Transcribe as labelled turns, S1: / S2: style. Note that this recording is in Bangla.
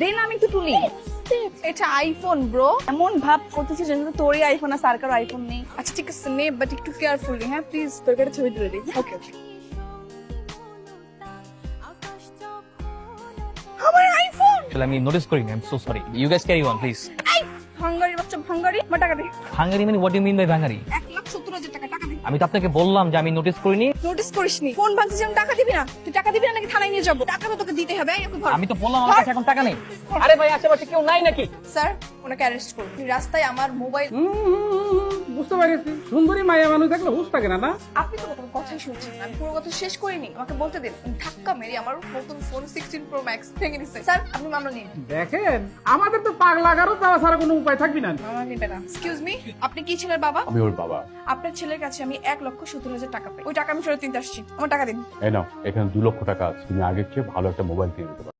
S1: দে না, আমি একটু তুলি। এটা আইফোন ব্রো, এমন ভাব করতেছিস যেন তোরই আইফোন আর সার্কার আইফোন নেই। আচ্ছা ঠিক আছে নে, বাট একটু কেয়ারফুলি, হ্যাঁ প্লিজ। তোর কাছে ছবি তুলে দিই। ওকে ওকে। আমার আইফোন।
S2: Actually, আমি নোটিস করিনি। I'm so sorry. You guys carry on, please.
S1: এই ভাঙ্গারি বাচ্চা, ভাঙ্গারি, আমার টাকা দে।
S2: Hungary মানে what do you mean by Hungary?
S1: 1,70,000 টাকা, টাকা দে।
S2: আমি তো আপনাকে বললাম যে আমি নোটিস করিনি।
S1: নোটিস করিসনি? ফোন ভাঙছিস, আমি টাকা দিবি না? তুই টাকা দিবি না নাকি থানায় নিয়ে যাবো? টাকা তো তোকে দিতে হবে। এই ওকে ধর।
S2: আমি তো বললাম আমার কাছে এখন টাকা নেই। আরে ভাই আশেপাশে কেউ নাই নাকি?
S1: স্যার, ওনাকে অ্যারেস্ট করুন। তুই রাস্তায় আমার মোবাইল।
S3: বুঝতে পারছি, সুন্দরী মায়া মানুষ দেখলে হুশ থাকে না।
S1: আপনি তো কোনো কথাই শুনছেন না, আমি পুরো কথা শেষ করিনি, আমাকে বলতে দিন। ধাক্কা মেরে আমার নতুন ফোন 16 Pro Max ভেঙে দিচ্ছে। স্যার, আপনি মামলা নিন।
S3: দেখেন, আমাদের তো পাগলা গারো যাওয়া ছাড়া কোনো উপায় থাকবি না।
S1: মামলা নিবে না। এক্সকিউজ মি, আপনি কি ছেলের বাবা?
S4: আমি ওর বাবা।
S1: আপনার ছেলের কাছে আমি 1,70,000 টাকা পাই। ওই টাকা আমি ফেরত দিতে আসছি, আমার টাকা দিন।
S4: এই নাও, এখানে 2 লক্ষ টাকা আছে। তুমি আগের চেয়ে ভালো একটা মোবাইল কিনে দিতে পারো।